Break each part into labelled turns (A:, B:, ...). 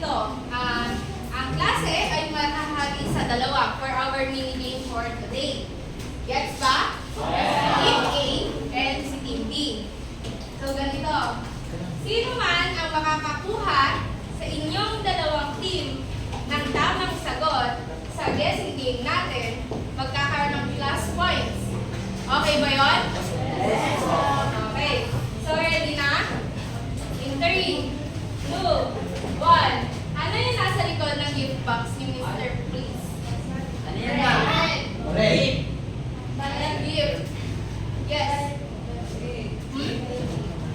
A: ganito. Ang klase ay mahahagi sa dalawa for our mini game for today. Gets ba? Team A and si Team B. So ganito. Sino man ang makakakuha sa inyong dalawang team ng tamang sagot sa guessing game natin, magkakaroon ng plus points. Okay ba yun? Okay. So ready na? In 3, 2, 1. Ano yung nasa likod ng gift box ni Mr. Please?
B: Ano yan ba?
A: Red. Tanang gift. Yes.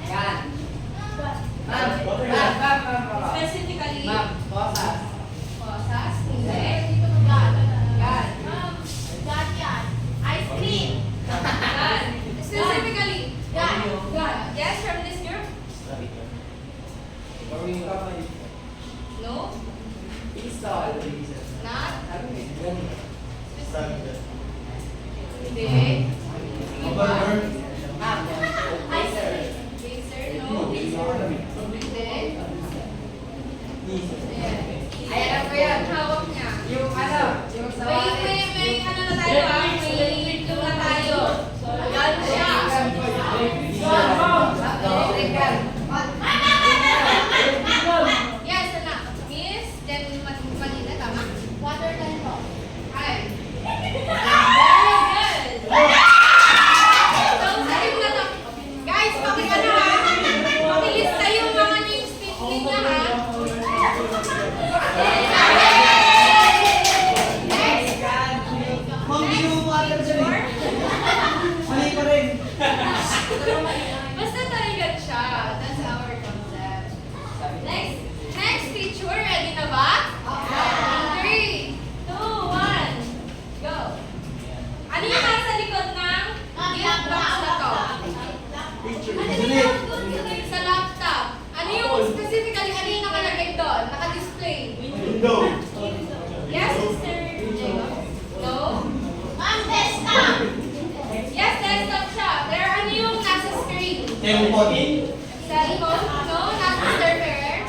B: Yan. Ma'am.
A: Specifically,
B: Ma'am, posas.
A: posas. Hindi. Yan. Ice cream. Yan. Specifically, yan. Yan. Yes, from this group? No?
B: Pistol.
A: Not? Hindi.
B: Ma'am, laser.
A: Laser? No? Hindi. Ayan.
B: Ay, alam ko yan.
A: Hawak niya.
B: Yung ano, yung sa
A: May ano na tayo may clue na tayo. Yan siya. Yes, anak. Miss, then Manila, tama? Water line po. Ay. Very good. So, sabi mo na to. Guys, ano ha? Pakilista yung mga names niya ha. Basta talaga siya. That's our concept. Next picture. Ready na ba? 3, 2, 1, go. Ano yung nasa likod ng gift box na to? Sa laptop. Ano yung specifically, ano yung nakalagay doon? Naka-display? Yes, Mr. Jacob? No? Yes, desktop siya. Pero ano yung nasa screen? Cellphone? No, not Mr. Fair.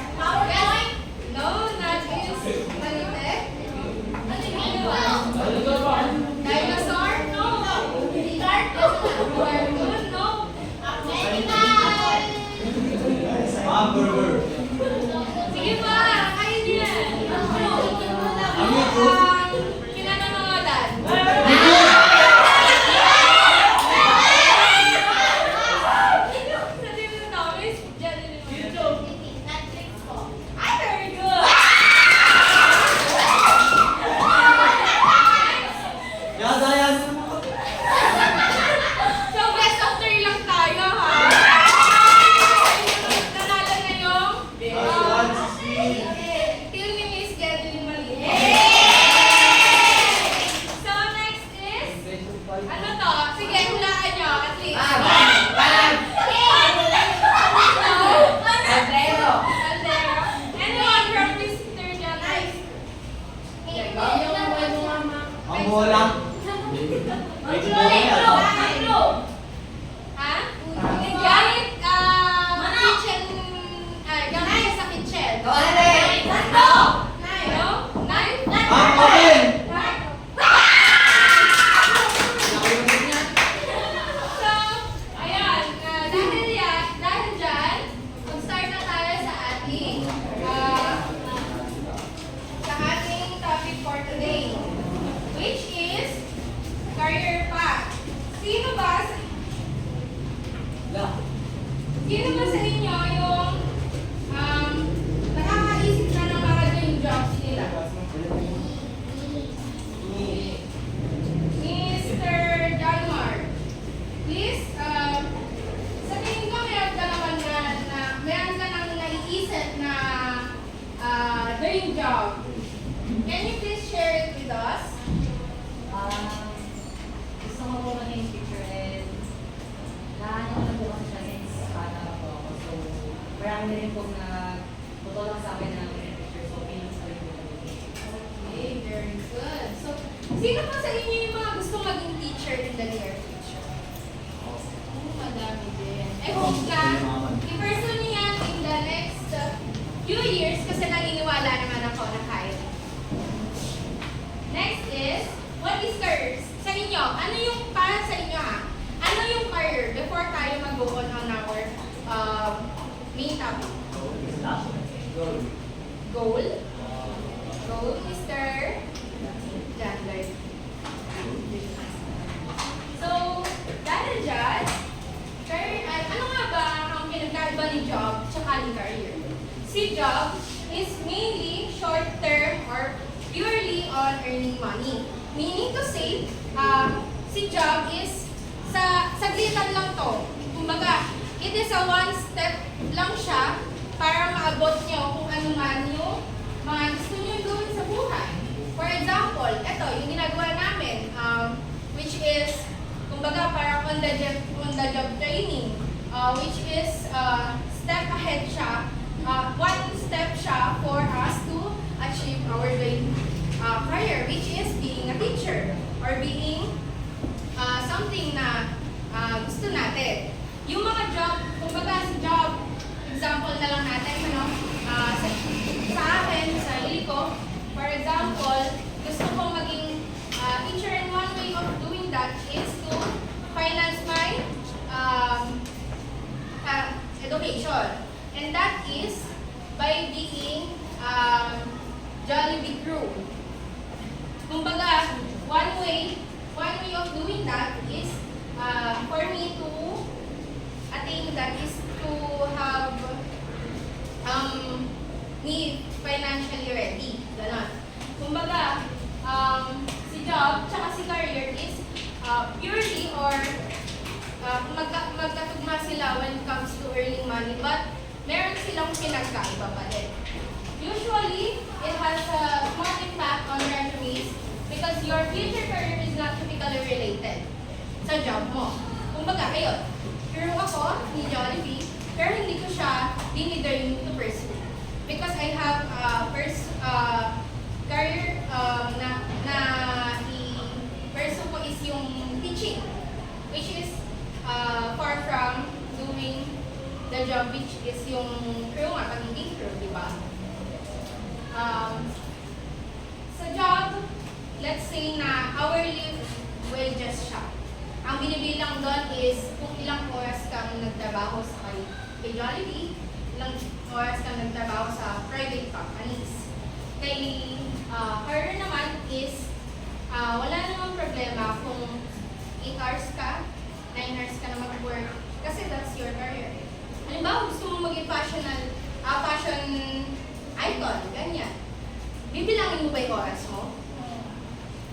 A: Yes. No, not Miss Malite. Dinosaur? No. Cartoon? No. Sige pa, kaya niyo yan. Kinanonodan. Sabi mo na, Miss Jenny. Ay, very good. So, best of 3 lang tayo, ha? Nanalo na yung team ni Miss Jenny Maliit. So, next is, ano to? Sige, hulaan nyo, at least.
B: Caldero.
A: Caldero. Anyone from Mr. Jenny? Ha? Gamit, kitchen, gamit siya sa kitchen. No? Knife? So, ayan, dahil dyan, mag-start na tayo sa ating topic for today, which is career path. Sino ba sa inyo yung nakakaisip na ng mga dream jobs nila? Mr. Janmar, please, sa tingin ko meron ka naman meron ka nang naiisip na dream job. Can you please share it with us?
C: Gusto ko po maging teacher and nahanap na po kasi siya since bata pa po ako. So, marami na rin po na tutulong sa akin na maging teacher. So, pinis ko rin po maging.
A: Okay, very good. So, sino pa sa inyo yung mga gusto maging teacher in the near future? Madami din. I hope na i-pursue niyan in the next few years kasi naniniwala go on our main topic. Goal. Goal, Mr. Jander. So, dahil dyan, ano nga ba ang pinagkaiba ni job tsaka ni career? Si job is mainly short-term or purely on earning money. Meaning to say, si job is saglitan lang to. Kumbaga, it is a one step lang siya para maabot nyo kung ano man yung mga gusto nyo gawin sa buhay. For example, ito, yung ginagawa namin, which is, kumbaga, parang on the job training, which is step ahead siya, one step siya for us to achieve our dream career, which is being a teacher or being something na gusto natin. Yung mga job, kumbaga sa job, example na lang natin, ano, sa akin, sa sarili ko, for example, gusto ko maging teacher, and one way of doing that is to finance my education. And that is by being Jollibee crew. Kumbaga, one way of doing that is for me to attain that is to have me financially ready. Ganon. Kumbaga, si job tsaka si career is purely or magkatugma sila when it comes to earning money, but meron silang pinagkaiba pa din. Usually, it has a small impact on resumes because your future career is not typically related sa job mo. Kumbaga, ayun, pero ako ni Jollibee, pero hindi ko siya dinidream to pursue. Because I have career na i-pursue ko is yung teaching, which is far from doing the job which is yung crew nga, pagiging crew, di ba? Sa job, let's say na hourly wages siya. Ang binibilang doon is kung ilang oras kang nagtrabaho sa kay Jollibee, ilang oras kang nagtrabaho sa private companies. Kay career naman is wala namang problema kung 8 hours ka, 9 hours ka na mag-work kasi that's your career. Halimbawa, gusto mo maging fashion icon, ganyan. Bibilangin mo ba yung oras mo?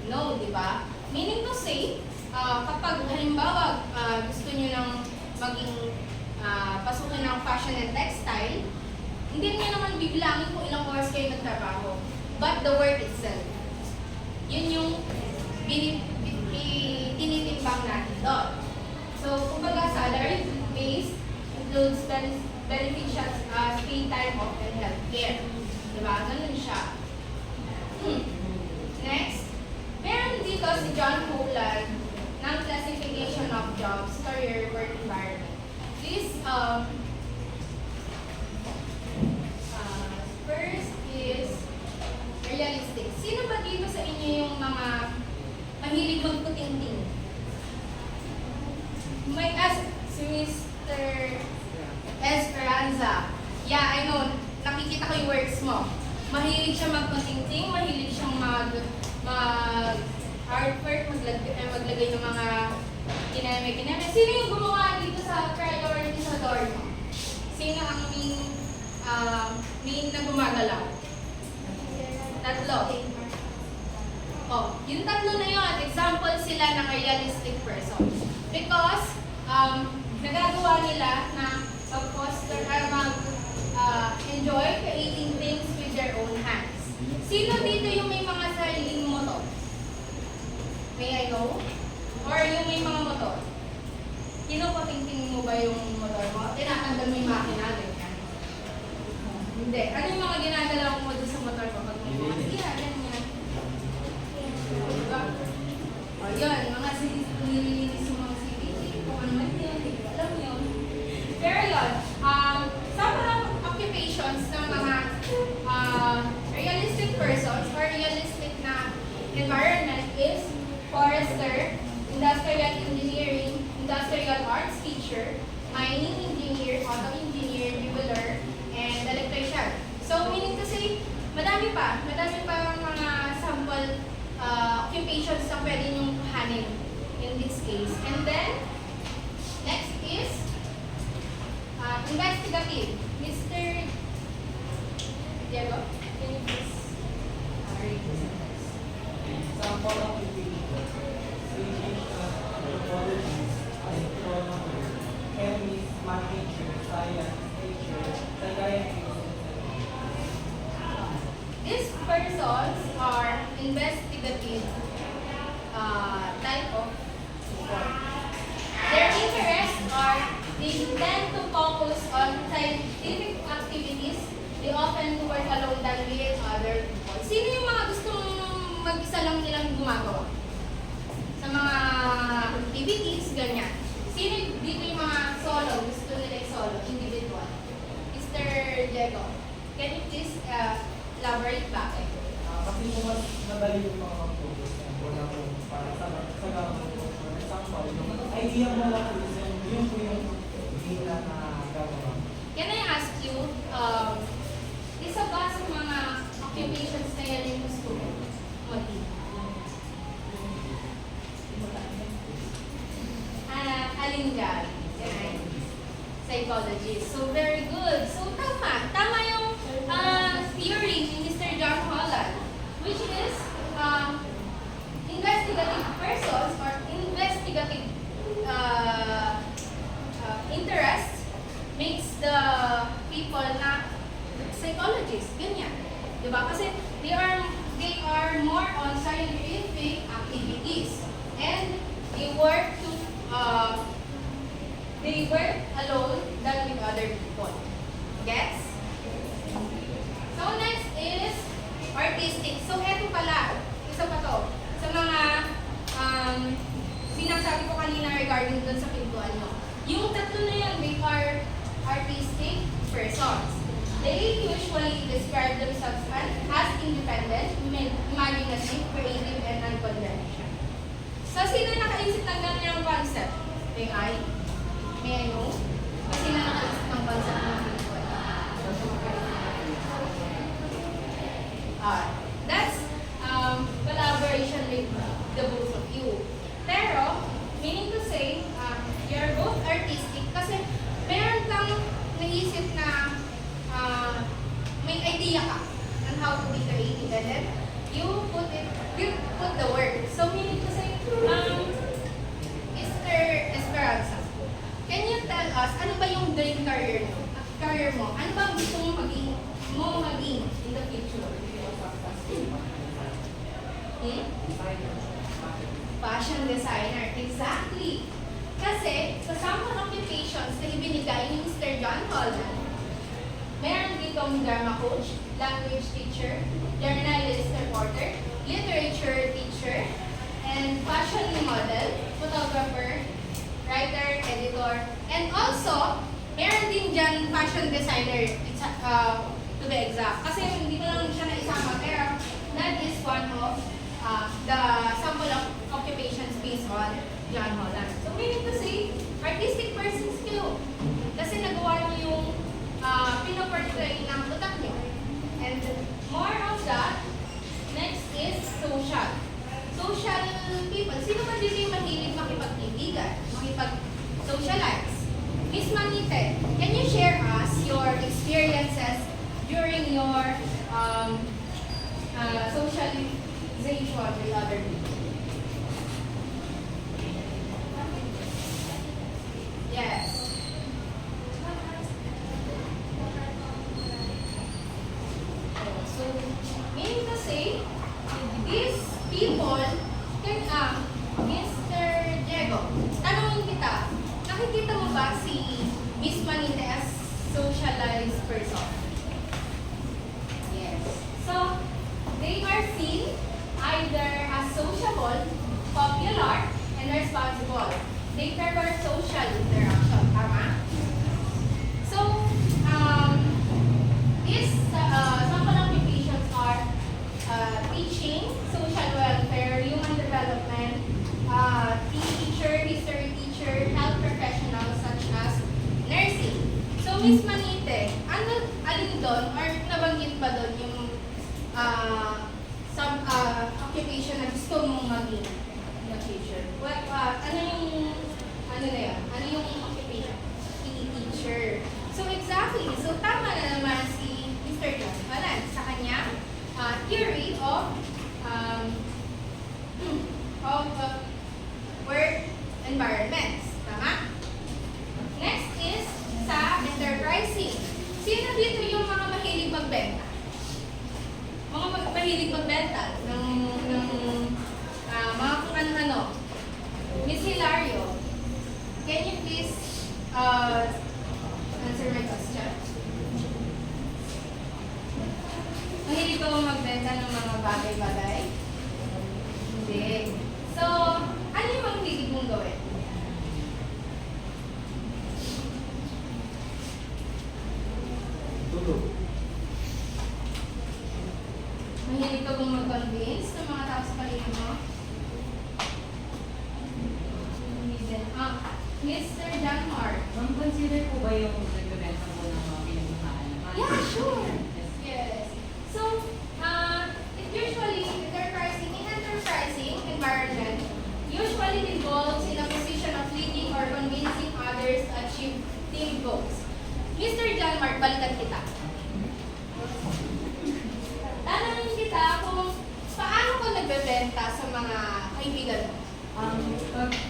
A: No, di ba? Meaning to say, kapag halimbawa gusto nyo nang maging pasukin ng fashion and textile, hindi nyo naman bibilangin kung ilang oras kayo nagtrabaho. But the work itself, yun yung tinitimbang natin doon. So, kumbaga salary base includes benefits such as paid time off and healthcare. Diba? Ganun siya. Next, meron dito si John Holland ng classification of jobs, career, work environment. This first is realistic. Sino ba dito sa inyo yung mga mahilig magputing-ting? May si Mr. Esperanza. Yeah, I know. Nakikita ko yung works mo. Mahilig siya magputing-ting, mahilig siyang artwork, maglagay ng mga kineme-kineme. Sino yung gumawa dito sa priority sa door mo? Sino ang main na gumagalaw? Tatlo. Oh, yung tatlo na yun, example sila ng realistic person. Because, nagagawa nila na mag-foster, enjoy creating things with their own hands. Sino dito yung may mga sariling motor? May I know? Or yung may mga motor? Kinupatingting mo ba yung motor mo? Tinatanggal mo yung makina, ganyan? Hindi. Ano yung mga ginagalaw mo doon sa motor mo? Pag may mga sira, ganyan. Diba? O yun, mga nililinis yung mga CDG, kung ano man yun, hindi ko alam yun. Pero yun, sa mga occupations ng mga realistic persons or realistic na environment is forester, industrial engineering, industrial arts teacher, mining engineer, auto engineer, jeweler, and electrician. So, meaning to say, madami pa mga sample occupations na pwede niyong kuhanin in this case. And then, next is investigative. Mr. Diego, can you please read this sentence?
D: Sample occupations, physicians, anthropologists, astronomers, chemists, math teachers, science teachers, psychiatrists,
A: These persons are investigative type of people. Their interests are they tend to focus on scientific activities. They often work alone than with other people. Sino yung mga gustong mag-isa lang nilang gumagawa? Sa mga activities, ganyan. Sino dito yung mga solo? Gusto nila yung solo, individual? Mr. Diego, can you please elaborate bakit?
D: kasi po mas madali yung mga mag-focus yan. Wala po para sa gamit po. For example, yung idea mo lang po is yun po yung data na gagawa.
A: Can I ask you, isa ba sa mga occupations na yan yung gusto mo? Alin dyan? Psychologist. So, very good. So, tama. Tama yung theory ni Mr. John Holland, which is investigative persons or investigative interest makes the people na psychologists. Ganyan. Diba? Kasi they are more on scientific activities and they work alone than with other people. Gets? So next is artistic. So eto pala, isa pa to. Sa mga sinasabi ko kanina regarding dun sa pintuan nyo. Yung tatlo na yan, they are artistic persons. They usually describe themselves as independent, imaginative, creative, and unconventional. So sino nakaisip ng ganyang concept? May I know? Kasi na nakaisip ng concept ng pintuan. That's collaboration with the both of you. Pero, meaning to say, you're both artistic kasi meron kang naisip na may idea ka on how to be creative and then you put the work. So, meaning to say, Mr. Esperanza, can you tell us, ano ba yung dream career mo? Ano ba ang gusto mong maging in the future? Fashion designer. Exactly. Kasi sa sample occupations na ibinigay ni Mr. John Holland, meron ditong drama coach, language teacher, journalist reporter, literature teacher, and fashion model, photographer, writer, editor, and also, meron din dyan fashion designer, to be exact. Kasi hindi ko lang siya naisama, pero that is one of the sample of occupations based on John Holland. So, meaning to say, artistic persons kayo. Kasi nagawa nyo yung pinoportray ng utak nyo. And more of that, next is social. Social people. Sino ba dito yung mahilig makipagkaibigan? Makipag-socialize? Miss Manite, can you share us your experiences during your socialization with other people? Yes. So, meaning to say, these people can, Mr. Diego, tanongin kita, nakikita mo ba si Miss Manite as socialized person? Yes. So, they are seen either as sociable, popular, and responsible. They prefer social interaction. Tama? So, these sample occupations are teaching, social welfare, human development, teacher, history teacher, health professionals such as gusto mong maging in the future? Ano yung, ano na yun? Ano yung occupation? PE teacher. So exactly. So tama na naman si Mr. John Holland sa kanya theory of work environments. Tama? Next is sa enterprising. Sino dito yung mga mahilig magbenta? Mga mahilig magbenta ng mga kung ano-ano. Miss Hilario, can you please answer my question? Mahilig ka bang magbenta ng mga bagay-bagay? Hindi. So, ano yung mga hilig mong gawin?
D: Tulog.
A: Mahilig ka bang mag-convince ng mga tao sa paligid mo? Hindi din. Mr. Janmar.
C: Ma'am, consider po ba yung nagbebenta po ng mga pinagmamahal?
A: Yeah, sure.
C: Yes.
A: Yes. So, it usually, in enterprising environment, usually involves in a position of leading or convincing others to achieve team goals. Mr. Janmar, balikan kita. Tanongin kita kung paano ka nagbebenta sa mga kaibigan mo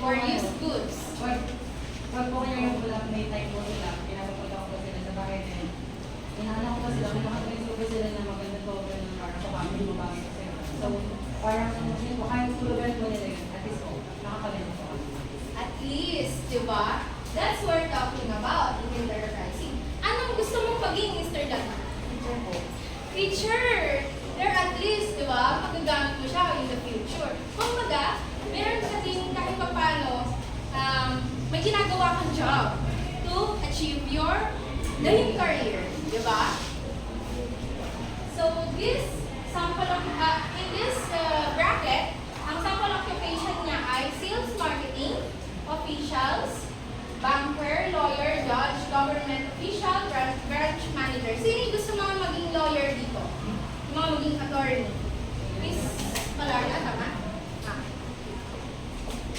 A: or used goods.
C: Pag po kaya yung wala, may time po sila, pinapapunta ko po sila sa bahay din. Inaano ko po sila, pinakatulog ko sila na maganda po ng para sa family mo bakit kasi. So, parang yun po, kaya tulugan po nila yun. At least po, nakakabenta po kami.
A: At least, di ba? That's what we're talking about in enterprising. Anong gusto mong maging, Mr. Janmar?
C: Teacher po.
A: Teacher! There at least, di ba, magagamit mo siya in the future. Kung baga, meron ka din kahit pa paano, may ginagawa kang job to achieve your dream career, di ba? So, this sample of, in this bracket, ang sample occupation niya ay sales marketing, officials, banker, lawyer, judge, government official, branch manager. Sino yung gusto mga maging lawyer dito? Mga maging attorney? Miss Palarna, tama?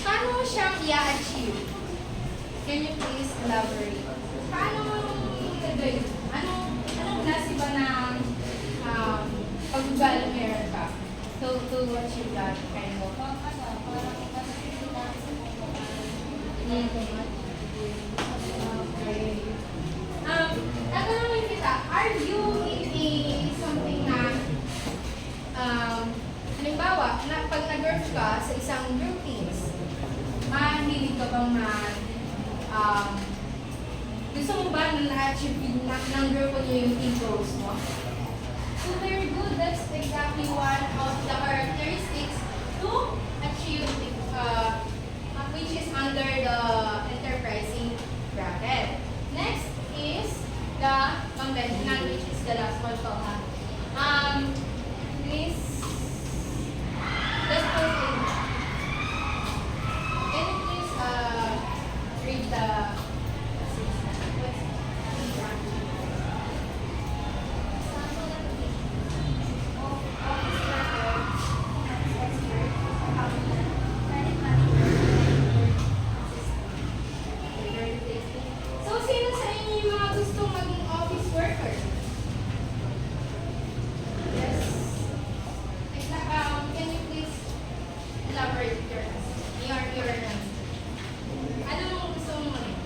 A: Paano mo siyang i-achieve? Can you please elaborate? Paano mo gagawin? Anong klase ba ng pag-ugal meron ka to achieve that kind of tatanungin kita, are you in something na halimbawa, pag nag-work ka sa isang group teams, mahilig ka bang gusto mo ba na na-achieve ng group niyo yung team goals mo? So very good. That's exactly one of the characteristics to achieve which is under the enterprising bracket. Next is the conventional, which is the last one ko. Please, let's proceed. Can you please read the So, sino sa inyo yung mga gustong maging office worker? Yes. Can you please elaborate your answer? Anong gusto mo maging?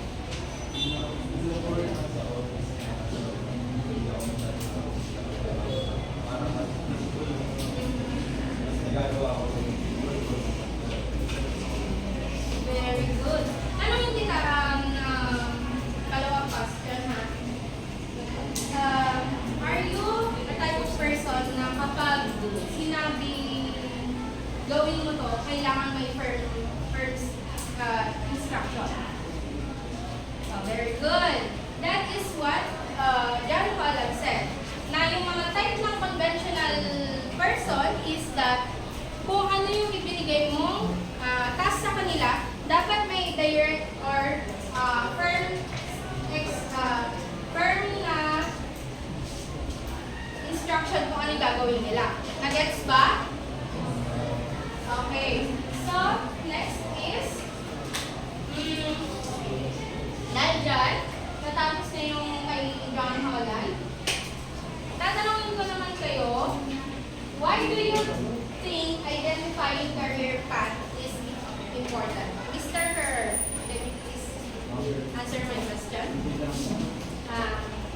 A: Very good. Ano yung kalawang question ha? Are you the type of person na kapag sinabi gawin mo to, kailangan may first instruction? Very good. That is what John Holland said. Na yung mga type ng conventional person is that kung ano yung ibinigay mong task sa kanila, dapat may direct or firm na instruction kung ano yung gagawin nila. Nagets ba? Okay. So, next is, dahil dyan, natapos na yung kay John Holland. Tatanungin ko naman kayo, why do you think identifying career path is important? Mr. Kerr, can you please answer my question?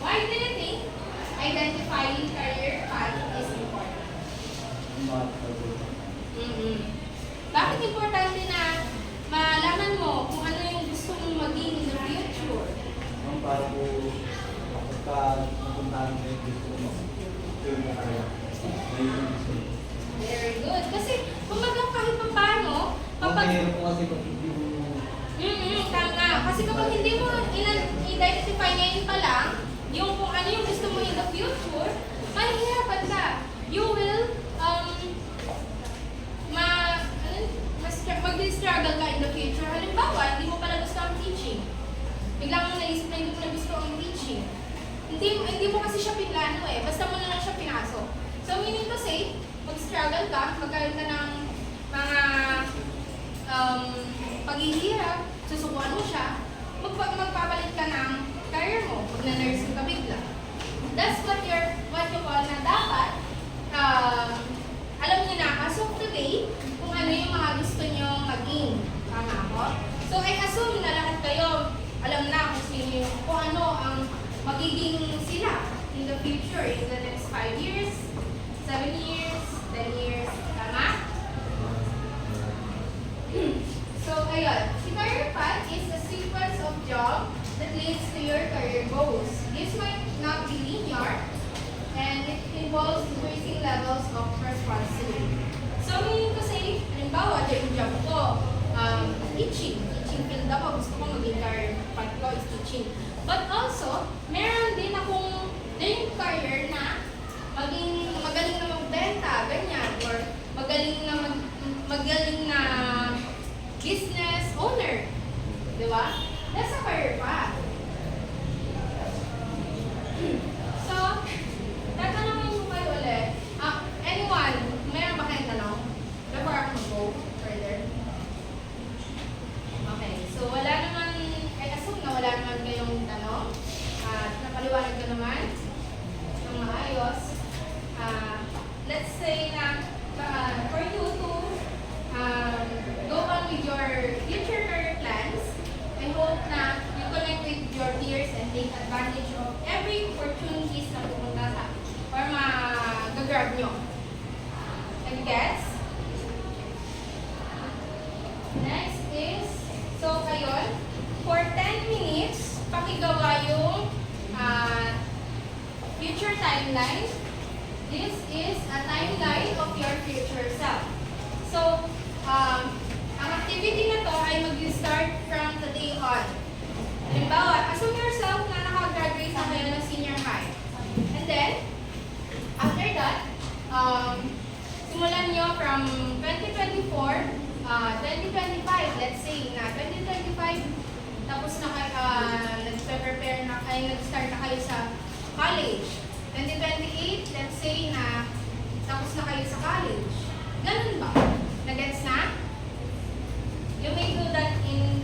A: Why do you think identifying career path is important? Bakit importante na malaman mo kung ano yung gusto mong maging in the future?
E: Para po pagka napuntahan ko yung gusto ko
A: Very good. Kasi kumbaga kahit pa paano, kapag...
E: po kasi kung hindi mo
A: Tama. Kasi kapag hindi mo identify ngayon pa lang, yung kung ano yung gusto mo in the future, mahihirapan ka. You will, mag-struggle ka in the future. Halimbawa, hindi mo pala gusto ang teaching. Biglang mo naisip na hindi mo na gusto ang teaching. Hindi mo kasi siya pinlano eh. Basta mo na lang siya pinasok. So, meaning to say, mag-struggle ka, magkaroon ka ng mga paghihirap, susukuan mo siya, magpapalit ka ng career mo, pag na-nursing ka bigla. That's what you call na dapat, alam niyo na, as of today, kung ano yung mga gusto niyo maging. Tama ako? So, I assume na lahat kayo, alam na kung ano ang magiging sila in the future, in the next 5 years, 7 years, 10 years. Tama? So, ayun. Si career path is a sequence of job that leads to your career goals. This might not be linear, and it involves increasing levels of responsibility. So, meaning to say, halimbawa, yung job ko, teaching field ako, gusto ko maging career path ko is teaching. But also, meron din akong career na magaling na magbenta, ganyan, or magaling na business owner. Di ba? That's a career path. So, tatanungin ko kayo ulit. Anyone, meron ba kayong tanong? Before ako mag-go further. Okay, so wala naman, I assume na wala naman kayong tanong. At napaliwanag ko naman ng maayos. Let's say na for you to go on with your future career plans, I hope na you connect with your peers and take advantage of every opportunities na pupunta sa or mag-grab nyo. And guess? Next is, so ayun, for 10 minutes, pakigawa yung future timeline. This is a timeline of your future self. So, ang activity na to ay mag-start from today on. Halimbawa, assume yourself na nakagraduate na kayo ng senior high. And then, after that, simulan nyo from 2024, 2025, let's say na 2025, tapos na kayo, nag-prepare na kayo, nag-start na kayo sa college. 2028, let's say na tapos na kayo sa college. Ganun ba? Nagets na? You may do that in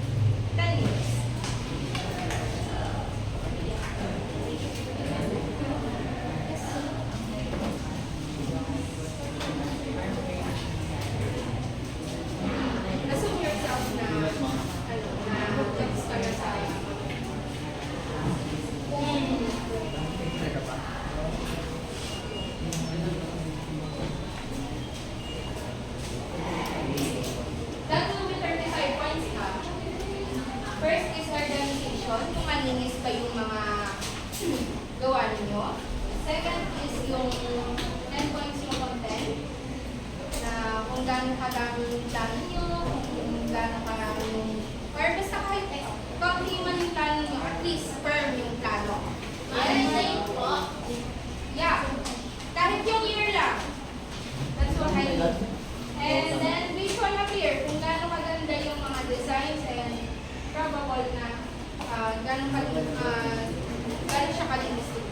A: 10 years. Assume yourself na tapos ka na sa that will be 35 points na. First is organization, kung malinis pa yung mga gawa ninyo. Second is yung 10 points yung content, na kung gaano kadami yung plano nyo, kung gaano karami yung, or basta kahit kaunti man yung plano nyo, at least firm yung plano. Yeah. Kahit yung year lang. That's what I mean. And then visual appear, kung gaano kaganda yung mga designs and probable na gaano siya kalinis din.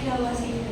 F: ginawa sa inyo.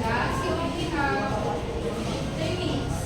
A: Last, you only have 3 minutes.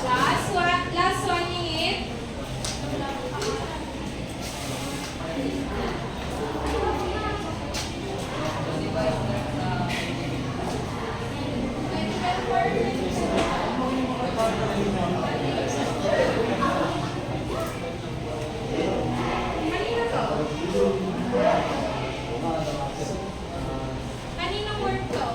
A: Last 1 minute. Kanino to? Kaninong work to?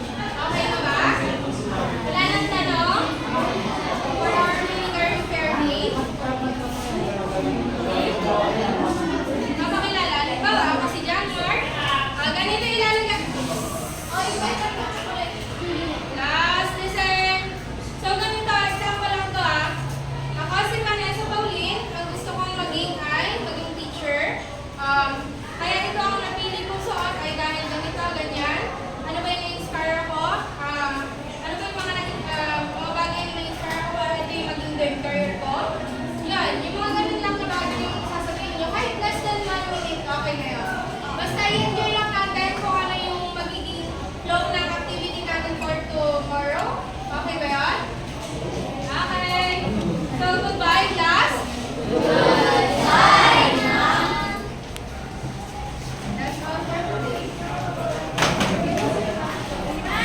A: Okay naman.